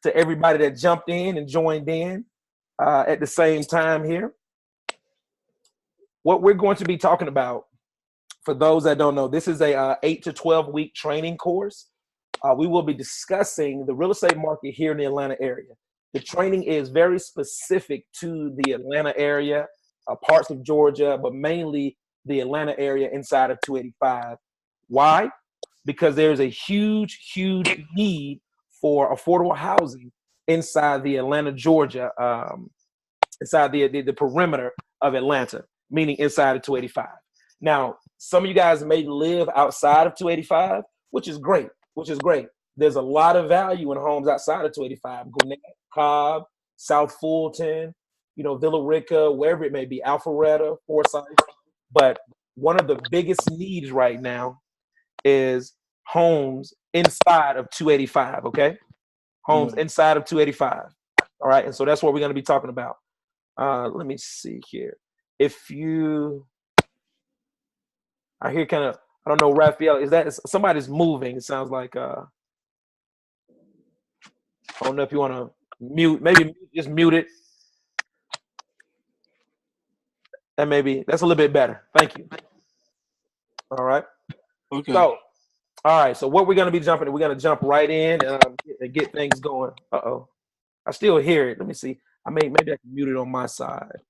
to everybody that jumped in and joined in at the same time here. What we're going to be talking about, for those that don't know, this is a 8 to 12 week training course. We will be discussing the real estate market here in the Atlanta area. The training is very specific to the Atlanta area, parts of Georgia, but mainly the Atlanta area inside of 285. Why? Because there's a huge, huge need for affordable housing inside the Atlanta, Georgia, inside the perimeter of Atlanta, meaning inside of 285. Now, some of you guys may live outside of 285, which is great, There's a lot of value in homes outside of 285, Gwinnett, Cobb, South Fulton, Villa Rica, wherever it may be, Alpharetta, Forsyth. But one of the biggest needs right now is homes inside of 285, okay? Homes inside of 285, all right? And so that's what we're going to be talking about. Let me see here. I hear kind of, I don't know, Raphael, is that somebody's moving? It sounds like, I don't know if you want to mute, maybe just mute it. And maybe that's a little bit better. Thank you. All right. Okay. So, all right. So what we're going to be jumping, we're going to jump right in and get things going. Uh-oh. I still hear it. Let me see. Maybe I can mute it on my side.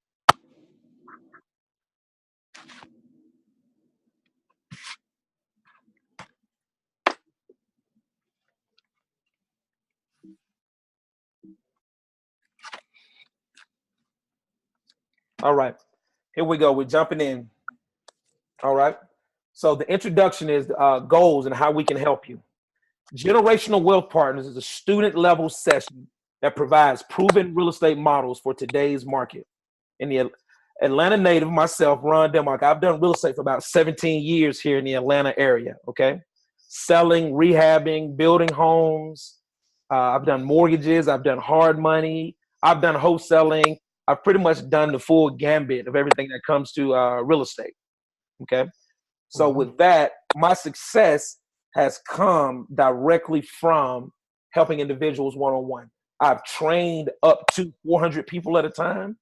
All right. Here we go. We're jumping in. All right. So the introduction is goals and how we can help you. Generational Wealth Partners is a student-level session that provides proven real estate models for today's market. In the Atlanta native, myself, Ron Dimmock, I've done real estate for about 17 years here in the Atlanta area, okay? Selling, rehabbing, building homes. I've done mortgages. I've done hard money. I've done wholesaling. I've pretty much done the full gambit of everything that comes to real estate, okay? So with that, my success has come directly from helping individuals one-on-one. I've trained up to 400 people at a time.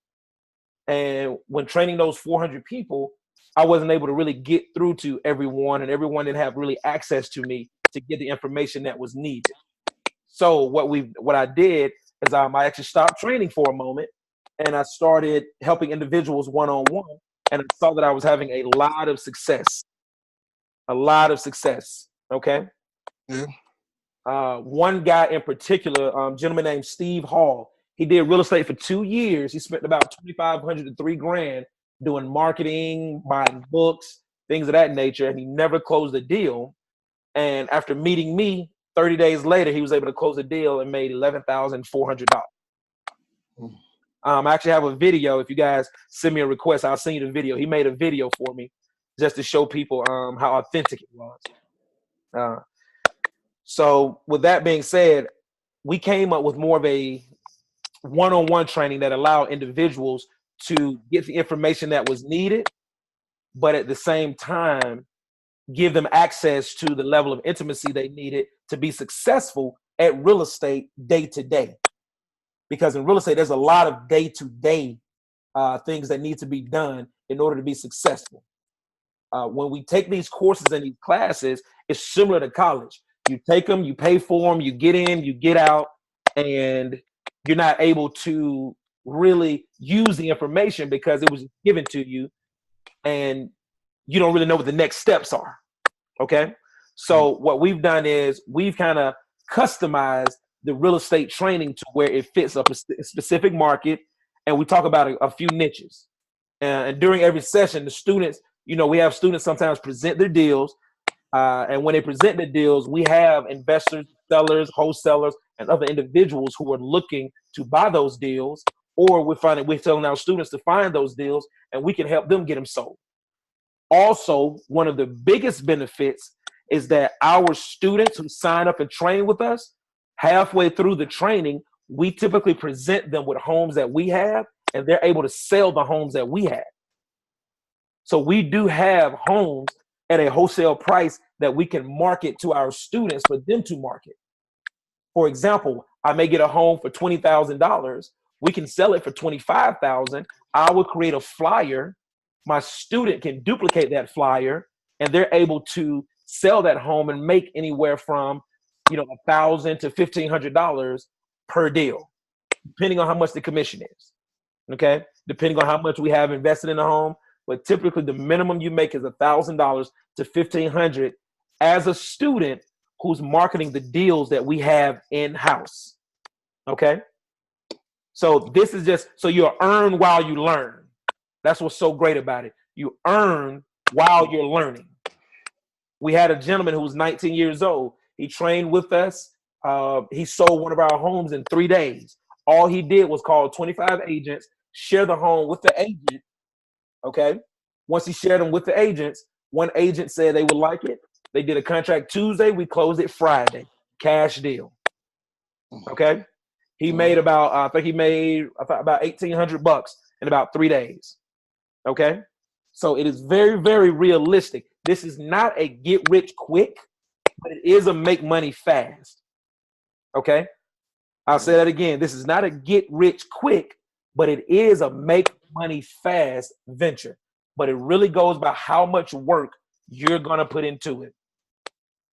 And when training those 400 people, I wasn't able to really get through to everyone, and everyone didn't have really access to me to get the information that was needed. So what I did is I actually stopped training for a moment, and I started helping individuals one-on-one, and I saw that I was having a lot of success. Okay. Yeah. One guy in particular, gentleman named Steve Hall, he did real estate for 2 years. He spent about $2,500 to $3,000 doing marketing, buying books, things of that nature, and he never closed a deal. And after meeting me, 30 days later, he was able to close a deal and made $11,400. I actually have a video. If you guys send me a request, I'll send you the video. He made a video for me just to show people how authentic it was. So with that being said, we came up with more of a one-on-one training that allowed individuals to get the information that was needed, but at the same time, give them access to the level of intimacy they needed to be successful at real estate day to day. Because in real estate, there's a lot of day-to-day things that need to be done in order to be successful. When we take these courses and these classes, it's similar to college. You take them, you pay for them, you get in, you get out, and you're not able to really use the information because it was given to you, and you don't really know what the next steps are, okay? So what we've done is we've kind of customized the real estate training to where it fits a specific market, and we talk about a few niches. And during every session, the students, we have students sometimes present their deals, and when they present the deals, we have investors, sellers, wholesalers, and other individuals who are looking to buy those deals, or we're telling our students to find those deals, and we can help them get them sold. Also, one of the biggest benefits is that our students who sign up and train with us, halfway through the training, we typically present them with homes that we have, and they're able to sell the homes that we have. So we do have homes at a wholesale price that we can market to our students for them to market. For example, I may get a home for $20,000. We can sell it for $25,000. I will create a flyer. My student can duplicate that flyer, and they're able to sell that home and make anywhere from, $1,000 to $1,500 per deal, depending on how much the commission is. Okay, depending on how much we have invested in the home, but typically the minimum you make is $1,000 to $1,500 as a student who's marketing the deals that we have in house. Okay, so this is just so you earn while you learn. That's what's so great about it. You earn while you're learning. We had a gentleman who was 19 years old. He trained with us. He sold one of our homes in 3 days. All he did was call 25 agents, share the home with the agent. Okay. Once he shared them with the agents, one agent said they would like it. They did a contract Tuesday. We closed it Friday. Cash deal. Okay. He made about, about $1,800 in about 3 days. Okay. So it is very, very realistic. This is not a get rich quick, but it is a make money fast. Okay. I'll say that again. This is not a get rich quick, but it is a make money fast venture. But it really goes by how much work you're going to put into it.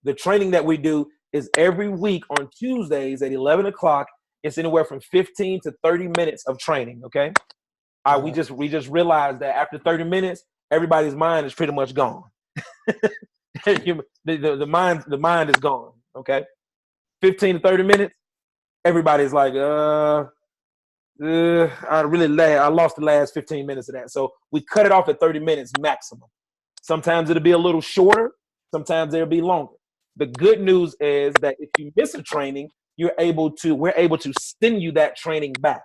The training that we do is every week on Tuesdays at 11 o'clock. It's anywhere from 15 to 30 minutes of training. Okay. We just realized that after 30 minutes, everybody's mind is pretty much gone. the mind is gone. Okay. 15 to 30 minutes. Everybody's like, I lost the last 15 minutes of that. So we cut it off at 30 minutes maximum. Sometimes it'll be a little shorter. Sometimes it'll be longer. The good news is that if you miss a training, we're able to send you that training back.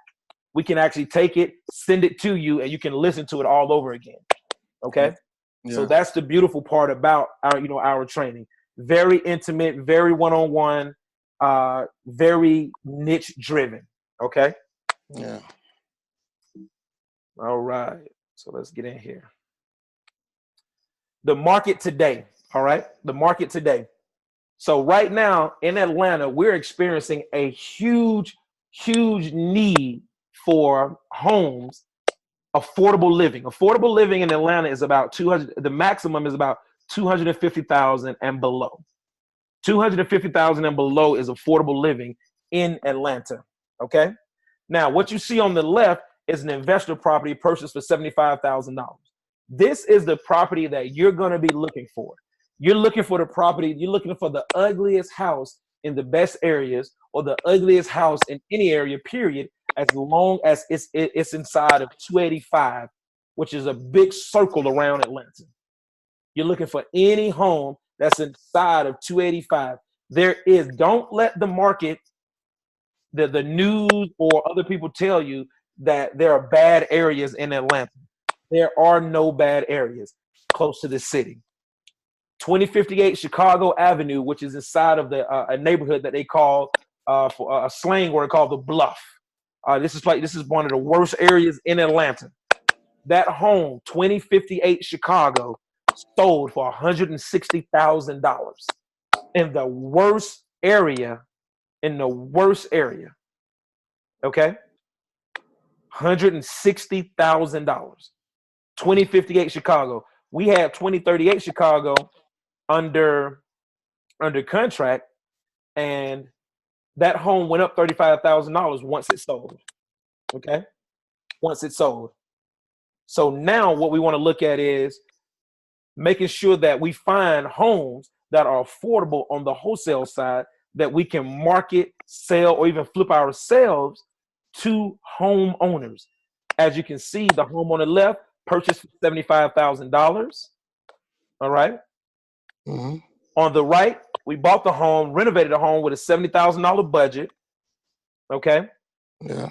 We can actually take it, send it to you, and you can listen to it all over again. Okay. Yeah. So that's the beautiful part about our training. Very intimate, very one-on-one. Very niche driven. Okay. Yeah. All right. So let's get in here. The market today. All right. The market today. So right now in Atlanta, we're experiencing a huge need for homes, affordable living. Affordable living in Atlanta is about 200. The maximum is about 250,000 and below. 250,000 and below is affordable living in Atlanta. Okay. Now, what you see on the left is an investor property purchased for $75,000. This is the property that you're going to be looking for. You're looking for the property. You're looking for the ugliest house in the best areas, or the ugliest house in any area, period, as long as it's inside of 285, which is a big circle around Atlanta. You're looking for any home that's inside of 285. Don't let the market, the news or other people tell you that there are bad areas in Atlanta. There are no bad areas close to the city. 2058 Chicago Avenue, which is inside of a neighborhood that they call, for a slang word called the Bluff. This is one of the worst areas in Atlanta. That home, 2058 Chicago, sold for $160,000 in the worst area. Okay, $160,000. 2058 Chicago. We had 2038 Chicago under contract, and that home went up $35,000 once it sold. Okay, once it sold. So now what we want to look at is making sure that we find homes that are affordable on the wholesale side that we can market, sell, or even flip ourselves to homeowners. As you can see, the home on the left purchased for $75,000. All right. Mm-hmm. On the right, we bought the home, renovated the home with a $70,000 budget. Okay. Yeah.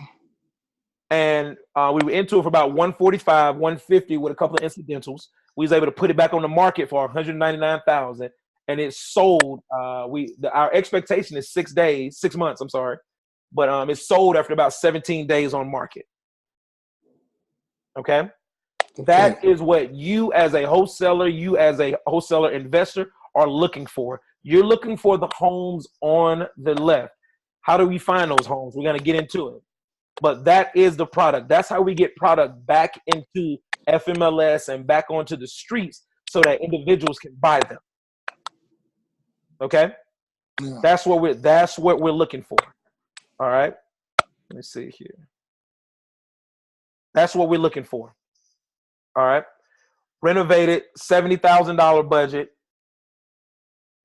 And we were into it for about $145, $150 with a couple of incidentals. We was able to put it back on the market for $199,000, and it sold. Our expectation is 6 months. I'm sorry, but it sold after about 17 days on market. Okay, that is what you as a wholesaler, investor are looking for. You're looking for the homes on the left. How do we find those homes? We're going to get into it. But that is the product. That's how we get product back into FMLS and back onto the streets so that individuals can buy them. Okay? Yeah. That's what we're looking for. All right? Let me see here. That's what we're looking for. All right? Renovated, $70,000 budget.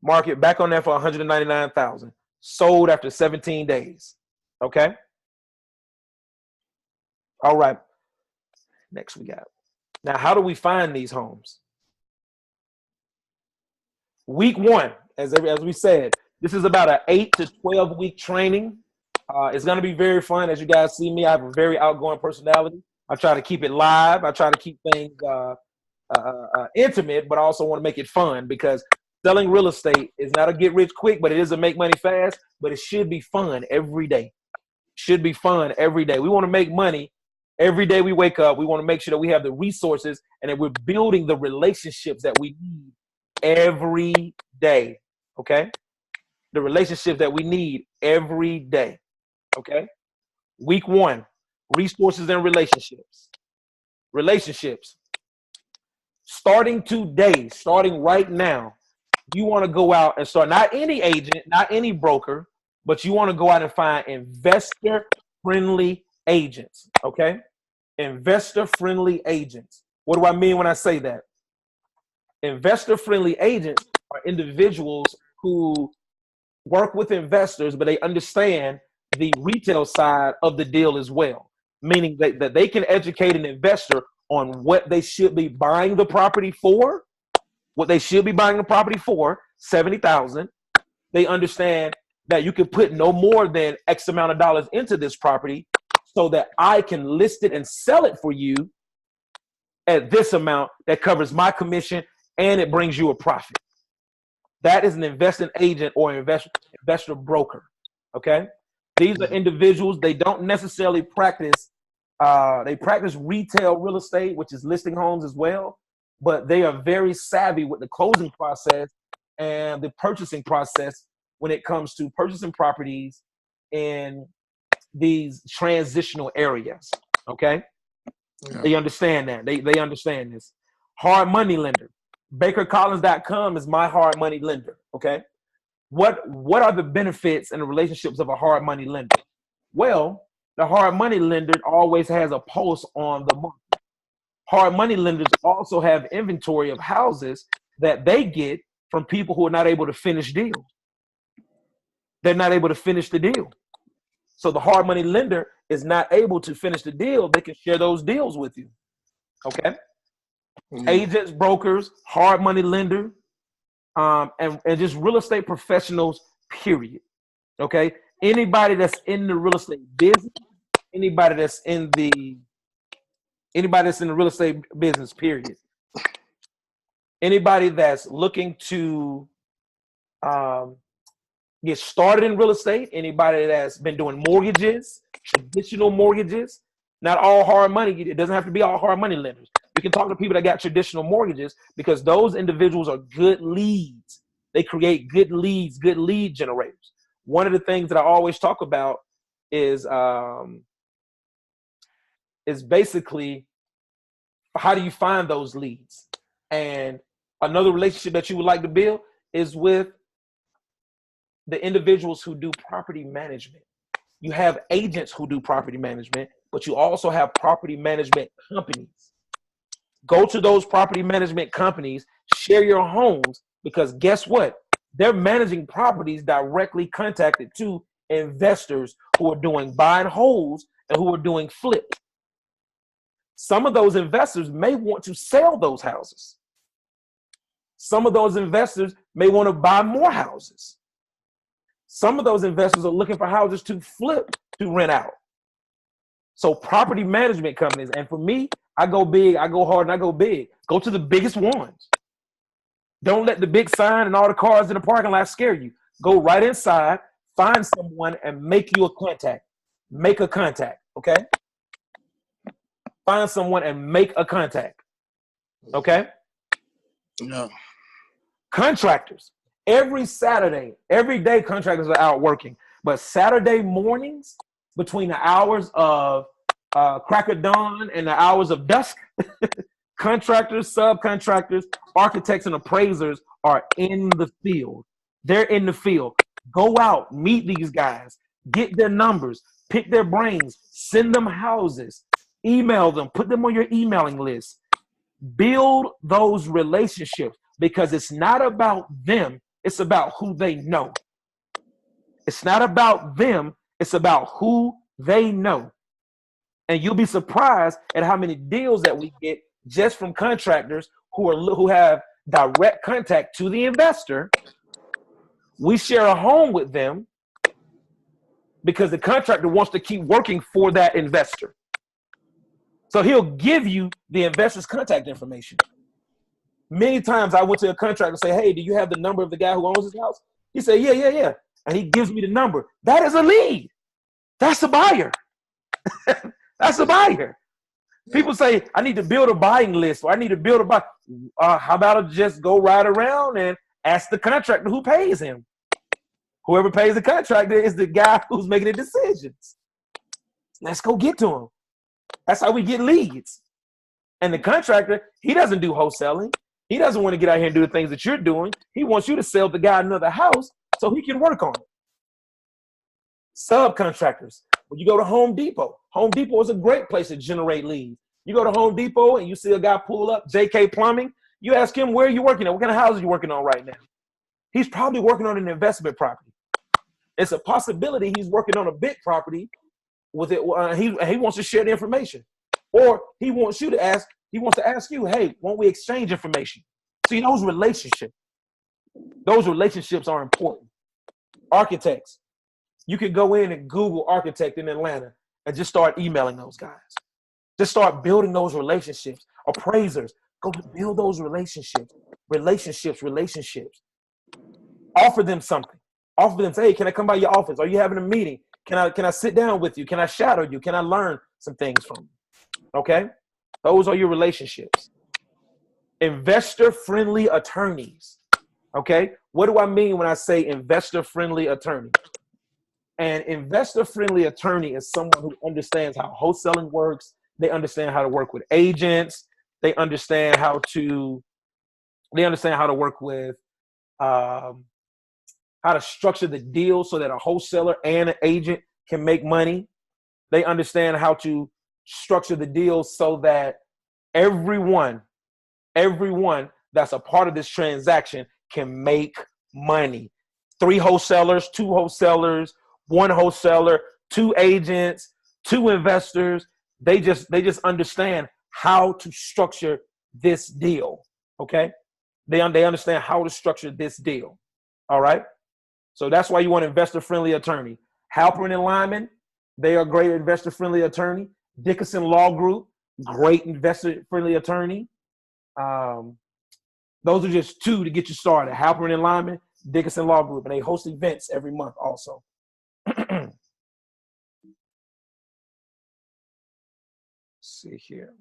Market back on there for $199,000. Sold after 17 days. Okay? All right. Next we got. Now, how do we find these homes? Week one, as we said, this is about an 8 to 12 week training. It's going to be very fun. As you guys see me, I have a very outgoing personality. I try to keep it live. I try to keep things intimate, but I also want to make it fun because selling real estate is not a get rich quick, but it is a make money fast. But it should be fun every day. Should be fun every day. We want to make money every day we wake up. We want to make sure that we have the resources and that we're building the relationships that we need every day. Okay? The relationships that we need every day. Okay? Week one, resources and relationships. Relationships. Starting today, starting right now, you want to go out and start, not any agent, not any broker, but you want to go out and find investor-friendly agents, okay? Investor-friendly agents. What do I mean when I say that? Investor-friendly agents are individuals who work with investors, but they understand the retail side of the deal as well, meaning that they can educate an investor on what they should be buying the property for, what they should be buying the property for, $70,000. They understand that you can put no more than X amount of dollars into this property so that I can list it and sell it for you at this amount that covers my commission and it brings you a profit. That is an investing agent or investor broker, okay? These are individuals, they don't necessarily practice, they practice retail real estate, which is listing homes as well, but they are very savvy with the closing process and the purchasing process when it comes to purchasing properties in these transitional areas, okay? Yeah. They understand that. They understand this. Hard money lender. BakerCollins.com is my hard money lender, okay? What are the benefits and the relationships of a hard money lender? Well, the hard money lender always has a pulse on the market. Hard money lenders also have inventory of houses that they get from people who are not able to finish deals. They're not able to finish the deal. So the hard money lender is not able to finish the deal. They can share those deals with you. Okay? Mm-hmm. Agents, brokers, hard money lender, and just real estate professionals, period. Okay? Anybody that's in the real estate business, anybody that's in the real estate business, period. Anybody that's looking to get started in real estate, anybody that's been doing mortgages, traditional mortgages, not all hard money. It doesn't have to be all hard money lenders. We can talk to people that got traditional mortgages because those individuals are good leads. They create good leads, good lead generators. One of the things that I always talk about is basically how do you find those leads? And another relationship that you would like to build is with the individuals who do property management. You have agents who do property management, but you also have property management companies. Go to those property management companies, share your homes, because guess what? They're managing properties directly connected to investors who are doing buy and holds and who are doing flips. Some of those investors may want to sell those houses. Some of those investors may want to buy more houses. Some of those investors are looking for houses to flip, to rent out. So property management companies, and for me, I go big, I go hard, and I go big. Go to the biggest ones. Don't let the big sign and all the cars in the parking lot scare you. Go right inside, find someone, and make you a contact. Make a contact, okay? Find someone and make a contact, okay? No. Contractors. Every Saturday, every day, contractors are out working. But Saturday mornings, between the hours of crack of dawn and the hours of dusk, contractors, subcontractors, architects, and appraisers are in the field. They're in the field. Go out, meet these guys, get their numbers, pick their brains, send them houses, email them, put them on your emailing list. Build those relationships, because it's not about them, it's about who they know. It's not about them, it's about who they know. And you'll be surprised at how many deals that we get just from contractors who have direct contact to the investor. We share a home with them because the contractor wants to keep working for that investor. So he'll give you the investor's contact information. Many times I went to a contractor and say, hey, do you have the number of the guy who owns his house? He said, yeah. And he gives me the number. That is a lead. That's a buyer. That's a buyer. People say, I need to build a buying list, or I need to build a buy. How about I just go right around and ask the contractor who pays him? Whoever pays the contractor is the guy who's making the decisions. Let's go get to him. That's how we get leads. And the contractor, he doesn't do wholesaling. He doesn't want to get out here and do the things that you're doing. He wants you to sell the guy another house so he can work on it. Subcontractors. When you go to Home Depot is a great place to generate leads. You go to Home Depot and you see a guy pull up, JK Plumbing. You ask him, where are you working at? What kind of house are you working on right now? He's probably working on an investment property. It's a possibility he's working on a big property with it. He wants to share the information, or he wants to ask you, hey, won't we exchange information? See, those relationships are important. Architects, you can go in and Google architect in Atlanta and just start emailing those guys. Just start building those relationships. Appraisers, go build those relationships. Relationships. Offer them something. Offer them, say, hey, can I come by your office? Are you having a meeting? Can I sit down with you? Can I shadow you? Can I learn some things from you? Okay? Those are your relationships. Investor-friendly attorneys. Okay? What do I mean when I say investor-friendly attorney? An investor-friendly attorney is someone who understands how wholesaling works. They understand how to work with agents. They understand how to work with how to structure the deal so that a wholesaler and an agent can make money. They understand how to structure the deal so that everyone that's a part of this transaction can make money. 3 wholesalers, 2 wholesalers, 1 wholesaler, 2 agents, 2 investors. They just understand how to structure this deal. Okay? They understand how to structure this deal. All right? So that's why you want an investor-friendly attorney. Halperin and Lyman, they are great investor-friendly attorney. Dickinson Law Group, great investor-friendly attorney. Those are just 2 to get you started. Halperin and Lyman, Dickinson Law Group, and they host events every month also. See here.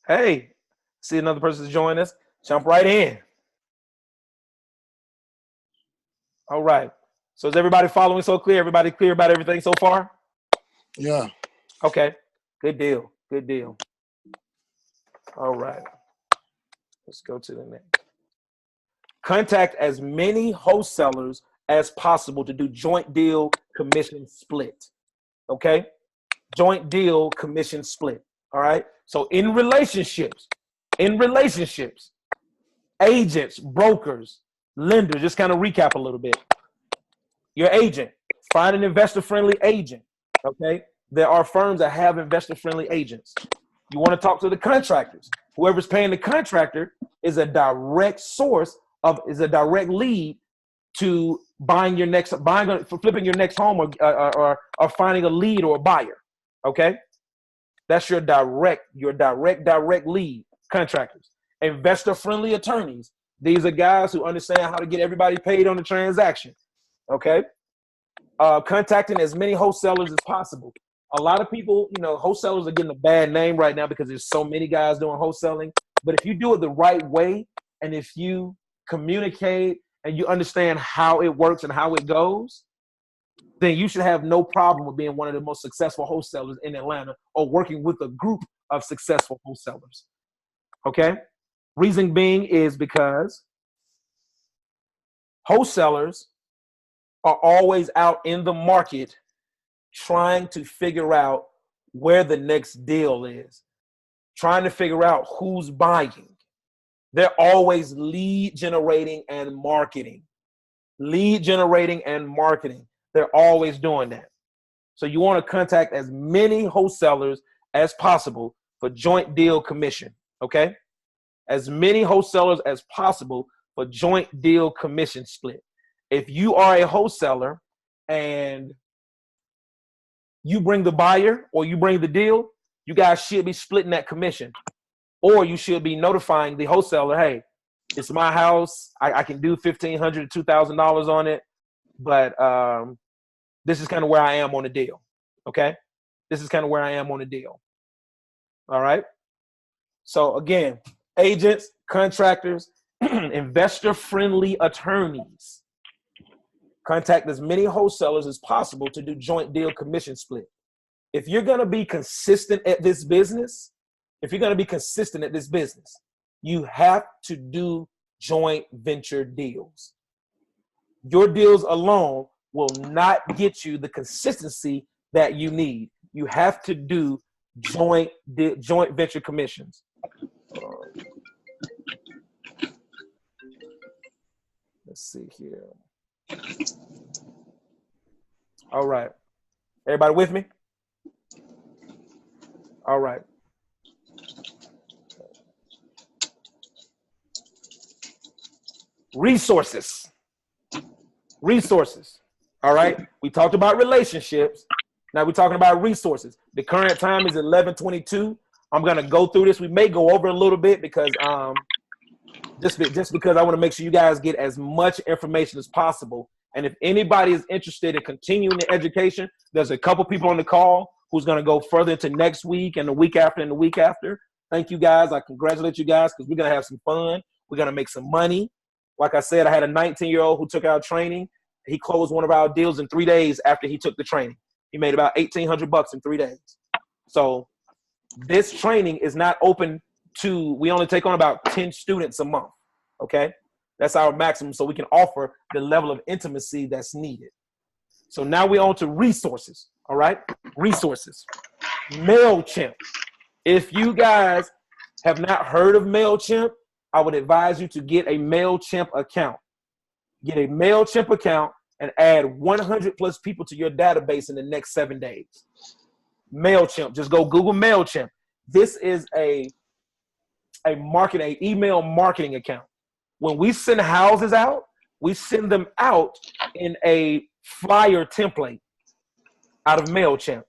Hey, see another person's joined us. Jump right in. All right. So is everybody following so clear? Everybody clear about everything so far? Yeah. Okay. Good deal. Good deal. All right. Let's go to the next. Contact as many wholesalers as possible to do joint deal commission split. Okay? Joint deal commission split. All right? So in relationships, agents, brokers, lenders, just kind of recap a little bit. Your agent, find an investor-friendly agent, okay? There are firms that have investor-friendly agents. You want to talk to the contractors. Whoever's paying the contractor is a direct lead to flipping your next home or finding a lead or a buyer, okay? That's your direct lead, contractors. Investor-friendly attorneys. These are guys who understand how to get everybody paid on the transaction. Okay. Contacting as many wholesalers as possible. A lot of people, wholesalers are getting a bad name right now because there's so many guys doing wholesaling. But if you do it the right way, and if you communicate and you understand how it works and how it goes, then you should have no problem with being one of the most successful wholesalers in Atlanta or working with a group of successful wholesalers. Okay? Reason being is because wholesalers are always out in the market trying to figure out where the next deal is, trying to figure out who's buying. They're always lead generating and marketing. Lead generating and marketing. They're always doing that. So you want to contact as many wholesalers as possible for joint deal commission, okay? As many wholesalers as possible for joint deal commission split. If you are a wholesaler and you bring the buyer or you bring the deal, you guys should be splitting that commission. Or you should be notifying the wholesaler, hey, it's my house. I can do $1,500 to $2,000 on it, but this is kind of where I am on the deal, okay? This is kind of where I am on the deal, all right? So again, agents, contractors, investor-friendly attorneys, contact as many wholesalers as possible to do joint deal commission split. If you're gonna be consistent at this business, you have to do joint venture deals. Your deals alone will not get you the consistency that you need. You have to do joint venture commissions. Let's see here. All right. Everybody with me? All right. Resources. All right. We talked about relationships. Now we're talking about resources. The current time is 11:22. I'm going to go through this. We may go over a little bit because just because I want to make sure you guys get as much information as possible. And if anybody is interested in continuing the education, there's a couple people on the call who's going to go further into next week and the week after and the week after. Thank you guys. I congratulate you guys because we're going to have some fun. We're going to make some money. Like I said, I had a 19-year-old who took our training. He closed one of our deals in 3 days after he took the training. He made about $1,800 in 3 days. So this training is not open to, we only take on about 10 students a month, okay? That's our maximum, so we can offer the level of intimacy that's needed. So now we're on to resources, all right? Resources. MailChimp. If you guys have not heard of MailChimp, I would advise you to get a MailChimp account. Get a MailChimp account and add 100 plus people to your database in the next 7 days. MailChimp, just go Google MailChimp. This is a email marketing account. When we send houses out, we send them out in a flyer template out of MailChimp.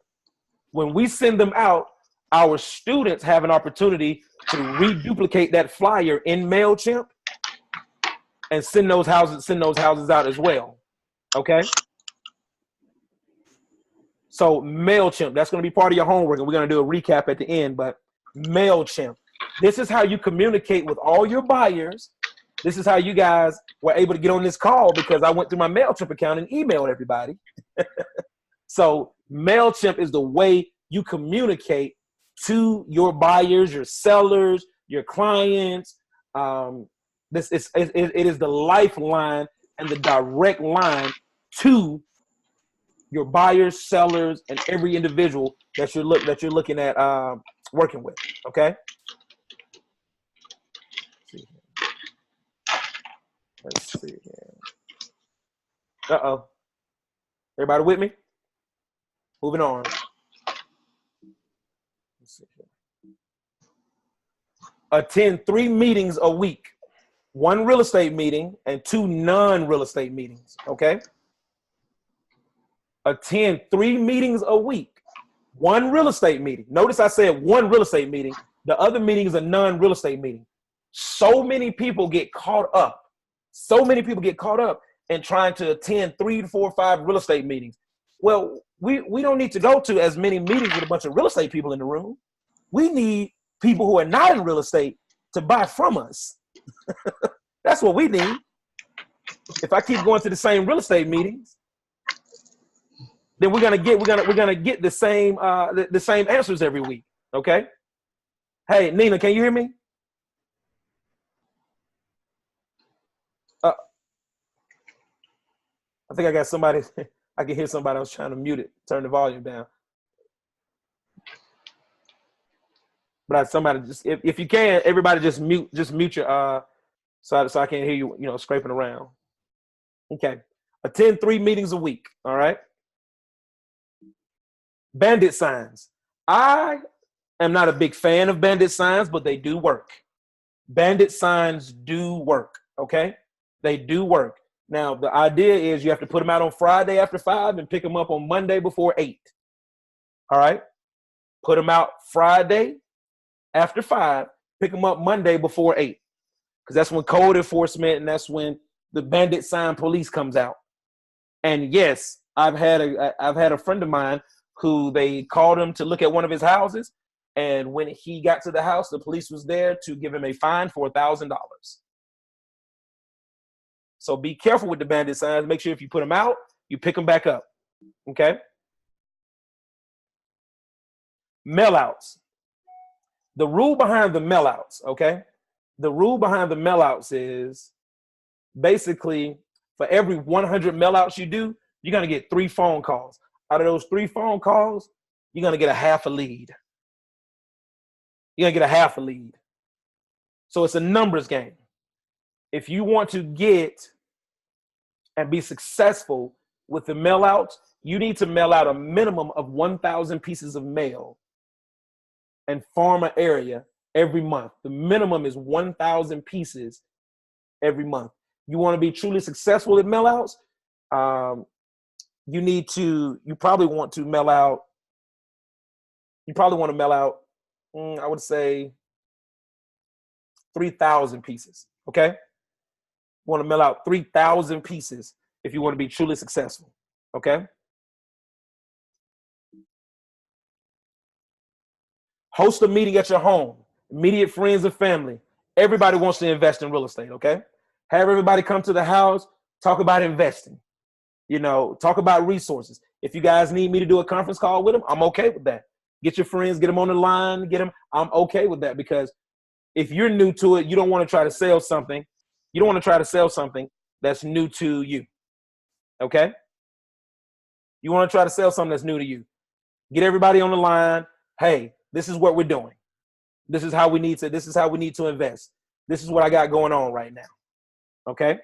When we send them out, our students have an opportunity to reduplicate that flyer in MailChimp and send those houses out as well. Okay? So MailChimp, that's going to be part of your homework, and we're going to do a recap at the end, but MailChimp. This is how you communicate with all your buyers. This is how you guys were able to get on this call because I went through my MailChimp account and emailed everybody. So MailChimp is the way you communicate to your buyers, your sellers, your clients. It is the lifeline and the direct line to your buyers, sellers, and every individual that you're looking at working with. Okay. Let's see here. Uh-oh. Everybody with me? Moving on. Let's see here. Attend 3 meetings a week. 1 real estate meeting and 2 non-real estate meetings, okay? Attend 3 meetings a week. 1 real estate meeting. Notice I said 1 real estate meeting. The other meeting is a non-real estate meeting. So many people get caught up. In trying to attend 3 to 4 or 5 real estate meetings. Well, we don't need to go to as many meetings with a bunch of real estate people in the room. We need people who are not in real estate to buy from us. That's what we need. If I keep going to the same real estate meetings, then we're gonna get the same answers every week. Okay. Hey, Nina, can you hear me? I think I got somebody. I can hear somebody. I was trying to mute it, turn the volume down. But somebody just, if you can, everybody just mute your so I can't hear you, scraping around. Okay. Attend 3 meetings a week. All right. Bandit signs. I am not a big fan of bandit signs, but they do work. Bandit signs do work. Okay. They do work. Now, the idea is you have to put them out on Friday after 5 and pick them up on Monday before 8. All right. Put them out Friday after 5, pick them up Monday before 8. Because that's when code enforcement and that's when the bandit sign police comes out. And yes, I've had a friend of mine who they called him to look at one of his houses. And when he got to the house, the police was there to give him a fine for $1,000. So be careful with the bandit signs. Make sure if you put them out, you pick them back up. Okay. Mail outs. The rule behind the mail outs, okay? The rule behind the mail outs is basically for every 100 mail outs you do, you're going to get 3 phone calls. Out of those 3 phone calls, you're going to get a half a lead. You're going to get a half a lead. So it's a numbers game. If you want to get and be successful with the mail outs, you need to mail out a minimum of 1,000 pieces of mail and farm an area every month. The minimum is 1,000 pieces every month. You want to be truly successful at mail outs, you probably want to mail out, I would say 3,000 pieces, okay? You want to mail out 3,000 pieces if you want to be truly successful, okay? Host a meeting at your home, immediate friends and family. Everybody wants to invest in real estate, okay? Have everybody come to the house, talk about investing, talk about resources. If you guys need me to do a conference call with them, I'm okay with that. Get your friends, get them on the line, I'm okay with that, because if you're new to it, you don't want to try to sell something. You don't want to try to sell something that's new to you, okay? You want to try to sell something that's new to you. Get everybody on the line. Hey, this is what we're doing. This is how we need to invest. This is what I got going on right now. Okay.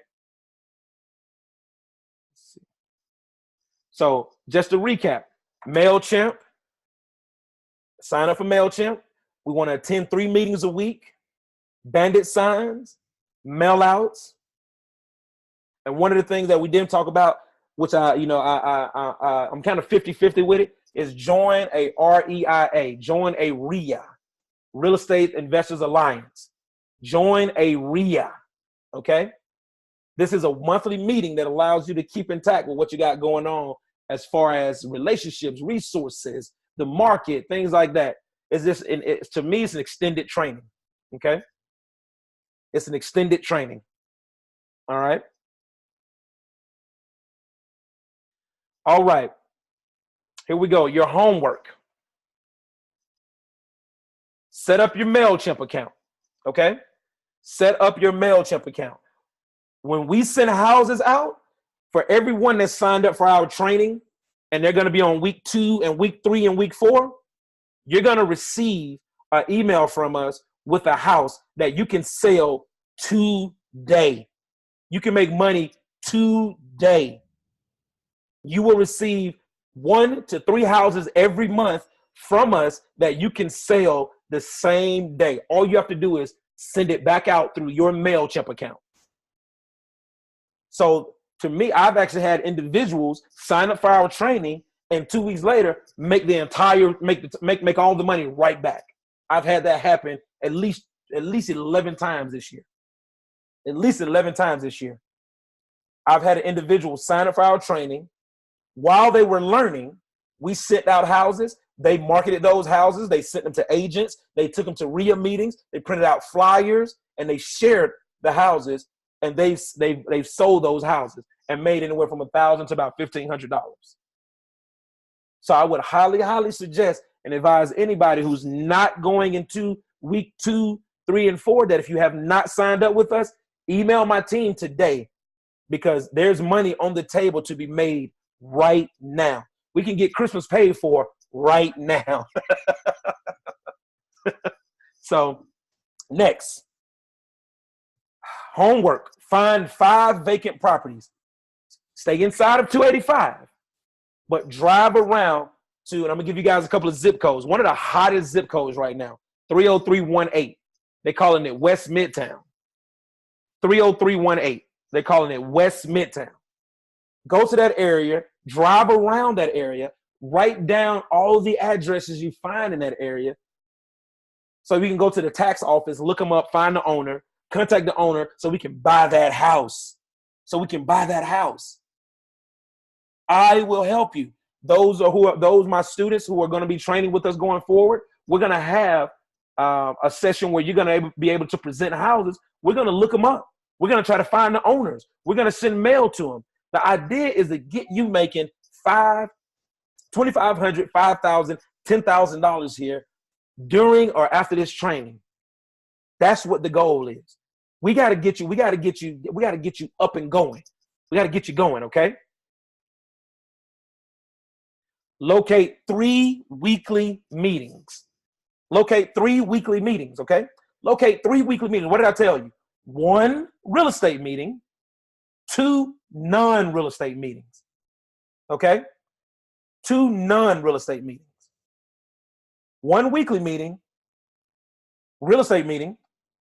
So just to recap, MailChimp, sign up for MailChimp. We want to attend 3 meetings a week, bandit signs, mail outs. And one of the things that we didn't talk about, which I'm kind of 50-50 with it, is join a REIA, join a REIA, Real Estate Investors Alliance. Join a REIA, okay? This is a monthly meeting that allows you to keep intact with what you got going on as far as relationships, resources, the market, things like that. To me, it's an extended training, okay? It's an extended training, all right? All right. Here we go. Your homework. Set up your MailChimp account. Okay? Set up your MailChimp account. When we send houses out, for everyone that's signed up for our training, and they're going to be on week 2 and week 3 and week 4, you're going to receive an email from us with a house that you can sell today. You can make money today. You will receive 1 to 3 houses every month from us that you can sell the same day. All you have to do is send it back out through your MailChimp account. So to me, I've actually had individuals sign up for our training and 2 weeks later make all the money right back. I've had that happen at least 11 times this year. At least 11 times this year. I've had an individual sign up for our training. While they were learning, we sent out houses. They marketed those houses. They sent them to agents. They took them to REIA meetings. They printed out flyers, and they shared the houses and they've sold those houses and made anywhere from $1,000 to about $1,500. So I would highly, highly suggest and advise anybody who's not going into week 2, 3, and 4 that if you have not signed up with us, email my team today, because there's money on the table to be made right now. We can get Christmas paid for right now. So next, homework. Find 5 vacant properties. Stay inside of 285, but drive around to, and I'm going to give you guys a couple of zip codes. One of the hottest zip codes right now, 30318. They're calling it West Midtown. 30318. They're calling it West Midtown. Go to that area, drive around that area, write down all the addresses you find in that area. So we can go to the tax office, look them up, find the owner, contact the owner so we can buy that house. I will help you. Those my students who are going to be training with us going forward. We're going to have a session where you're going to be able to present houses. We're going to look them up. We're going to try to find the owners. We're going to send mail to them. The idea is to get you making $2,500, $5,000, $10,000 here during or after this training. That's what the goal is. We got to get you up and going. We got to get you going, okay? Locate 3 weekly meetings. Locate 3 weekly meetings, okay? Locate 3 weekly meetings. What did I tell you? 1 real estate meeting, 2 non-real estate meetings, okay? 2 non-real estate meetings. 1 weekly meeting, real estate meeting,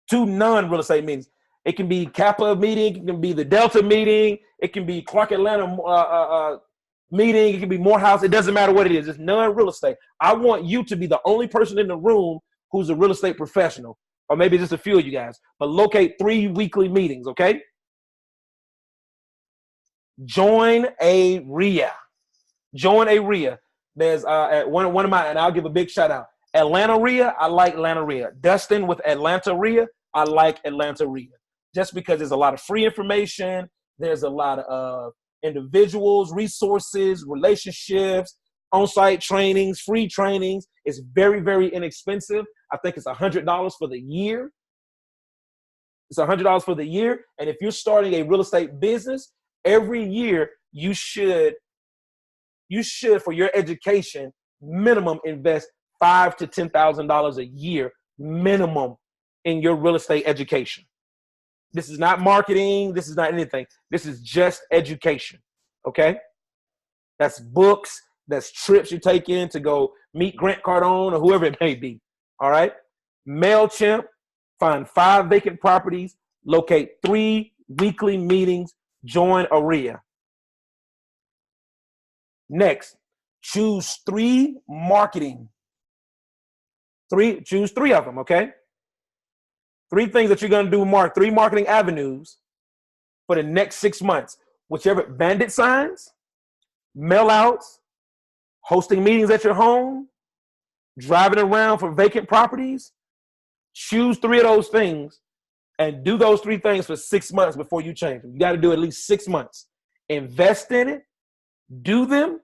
2 non-real estate meetings. It can be Kappa meeting, it can be the Delta meeting, it can be Clark Atlanta meeting, it can be Morehouse. It doesn't matter what it is. It's non-real estate. I want you to be the only person in the room who's a real estate professional, or maybe just a few of you guys. But locate 3 weekly meetings, okay? Join a RIA. Join a RIA. There's one of my, and I'll give a big shout out. Atlanta RIA, I like Atlanta RIA. Dustin with Atlanta RIA, I like Atlanta RIA. Just because there's a lot of free information, there's a lot of individuals, resources, relationships, on-site trainings, free trainings. It's very, very inexpensive. I think it's $100 for the year. It's $100 for the year. And if you're starting a real estate business, every year you should, for your education, minimum invest $5,000 to $10,000 a year minimum in your real estate education. This is not marketing. This is not anything. This is just education, okay? That's books. That's trips you take in to go meet Grant Cardone or whoever it may be, all right? MailChimp, find 5 vacant properties, locate 3 weekly meetings, join a RIA. Next, choose 3 marketing. Choose 3 of them, okay? 3 things that you're going to do, 3 marketing avenues for the next 6 months. Whichever, bandit signs, mail outs, hosting meetings at your home, driving around for vacant properties. Choose 3 of those things and do those 3 things for 6 months before you change them. You got to do at least 6 months. Invest in it. Do them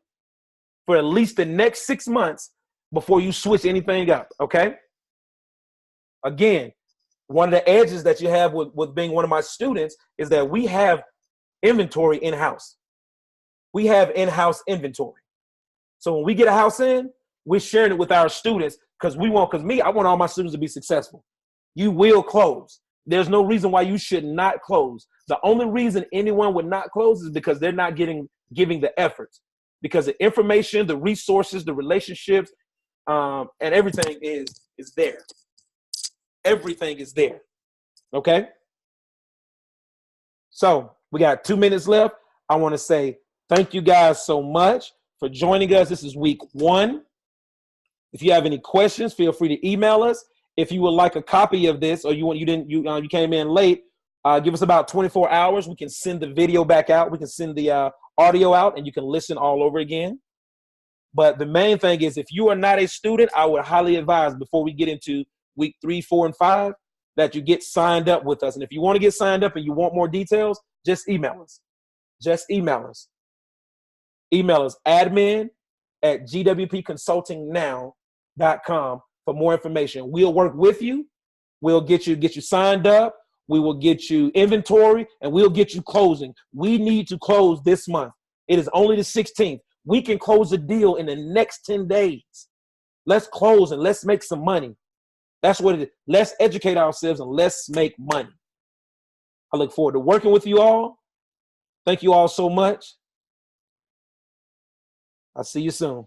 for at least the next 6 months before you switch anything up, okay? Again, one of the edges that you have with being one of my students is that we have inventory in-house. We have in-house inventory. So when we get a house in, we're sharing it with our students because I want all my students to be successful. You will close. There's no reason why you should not close. The only reason anyone would not close is because they're not giving the efforts. Because the information, the resources, the relationships, and everything is there. Everything is there. Okay? So we got 2 minutes left. I want to say thank you guys so much for joining us. This is week 1. If you have any questions, feel free to email us. If you would like a copy of this, or you came in late, give us about 24 hours. We can send the video back out. We can send the audio out, and you can listen all over again. But the main thing is, if you are not a student, I would highly advise before we get into week 3, 4, and 5, that you get signed up with us. And if you want to get signed up and you want more details, just email us. Just email us. Email us admin@gwpconsultingnow.com for more information. We'll work with you. We'll get you signed up. We will get you inventory, and we'll get you closing. We need to close this month. It is only the 16th. We can close a deal in the next 10 days. Let's close and let's make some money. That's what it is. Let's educate ourselves and let's make money. I look forward to working with you all. Thank you all so much. I'll see you soon.